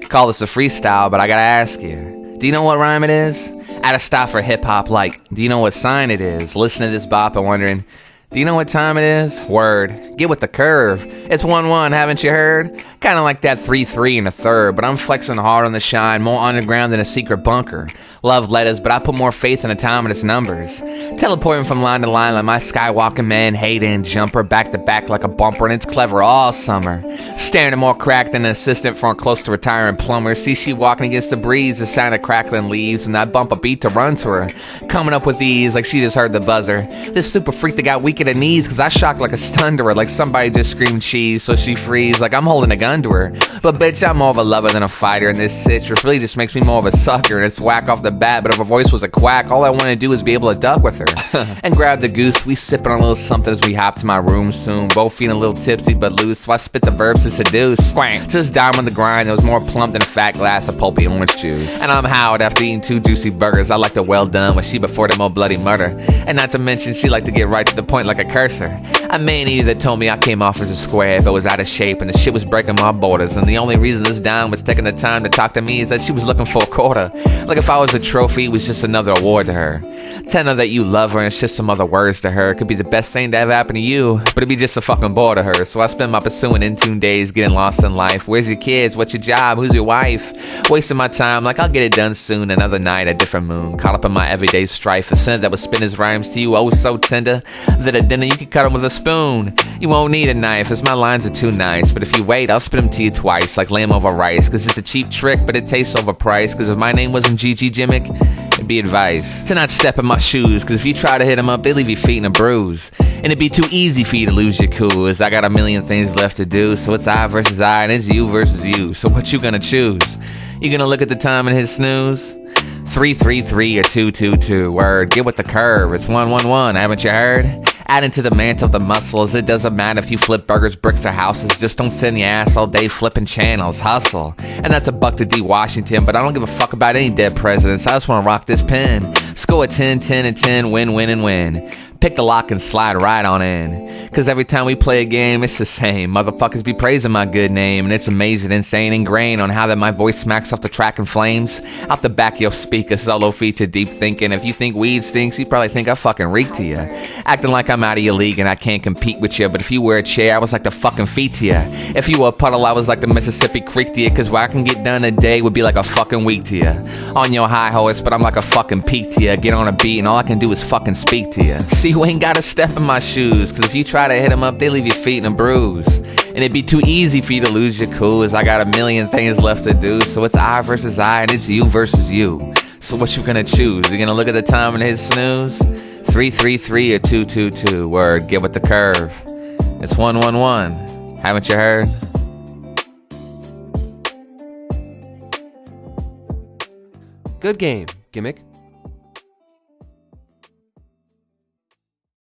Call this a freestyle, but I gotta ask you, do you know what rhyme it is? At a stop for hip-hop, like, do you know what sign it is? Listen to this bop and wondering, do you know what time it is? Word. Get with the curve. It's 1-1, haven't you heard? Kinda like that 3-3 and a third, but I'm flexing hard on the shine, more underground than a secret bunker. Love letters, but I put more faith in the time and its numbers. Teleporting from line to line like my skywalking man, Hayden jumper, back to back like a bumper, and it's clever all summer. Staring at more crack than an assistant for a close to retiring plumber. See she walking against the breeze, the sound of crackling leaves, and I bump a beat to run to her. Coming up with ease like she just heard the buzzer. This super freak that got weak at the knees, cause I shocked like a stun to her, like somebody just screamed cheese, so she freeze like I'm holding a gun to her. But bitch, I'm more of a lover than a fighter, and this citrus really just makes me more of a sucker, and it's whack off the bat, but if her voice was a quack, all I want to do is be able to duck with her. And grab the goose, we sipping on a little something as we hop to my room soon, both feeling a little tipsy but loose, so I spit the verbs to seduce. Just dime on the grind, it was more plump than a fat glass of pulpy orange juice. And I'm Howard after eating 2 juicy burgers, I like to well done, with she before them more bloody murder. And not to mention, she like to get right to the point like a cursor. A man eater that told me I came off as a square if it was out of shape, and the shit was breaking my borders, and the only reason this dime was taking the time to talk to me is that she was looking for a quarter. Like if I was a trophy, it was just another award to her. Tell her that you love her and it's just some other words to her. It could be the best thing to ever happen to you, but it'd be just a fucking bore to her. So I spend my pursuing in-tune days getting lost in life. Where's your kids? What's your job? Who's your wife? Wasting my time like I'll get it done soon. Another night, a different moon. Caught up in my everyday strife. A sinner that would spin his rhymes to you, oh so tender, that at dinner you could cut them with a spoon. You won't need a knife, as my lines are too nice. But if you wait, I'll spit them to you twice, like lamb over rice. Cause it's a cheap trick, but it tastes overpriced. Cause if my name wasn't GG-Gimmick, it'd be advice to not step in my shoes. Cause if you try to hit them up, they leave your feet in a bruise. And it'd be too easy for you to lose your cool, as I got a million things left to do. So it's I versus I, and it's you versus you. So what you gonna choose? You gonna look at the time and hit snooze? 3-3-3 or 2-2-2. Word, get with the curve. It's 1-1-1, haven't you heard? Adding to the mantle of the muscles, it doesn't matter if you flip burgers, bricks, or houses. Just don't sit in your ass all day flipping channels. Hustle. And that's a buck to D. Washington, but I don't give a fuck about any dead presidents. I just want to rock this pen. Score a 10, 10, and 10, win, win, and win. Pick the lock and slide right on in. Cause every time we play a game, it's the same. Motherfuckers be praising my good name, and it's amazing, insane, ingrained on how that my voice smacks off the track in flames. Out the back of your speaker, solo feature, deep thinking. If you think weed stinks, you probably think I fucking reek to you. Acting like I'm out of your league and I can't compete with you. But if you were a chair, I was like the fucking feet to you. If you were a puddle, I was like the Mississippi Creek to you. Cause what I can get done a day would be like a fucking week to you. On your high horse, but I'm like a fucking peak to you. Get on a beat and all I can do is fucking speak to you. See, you ain't gotta step in my shoes, cause if you try to hit them up, they leave your feet in a bruise. And it'd be too easy for you to lose your cool, as I got a million things left to do. So it's I versus I, and it's you versus you. So what you gonna choose? You gonna look at the time and hit snooze? 3-3-3 or 2-2-2. Word, get with the curve. It's 1-1-1. Haven't you heard? Good game, Gimmick.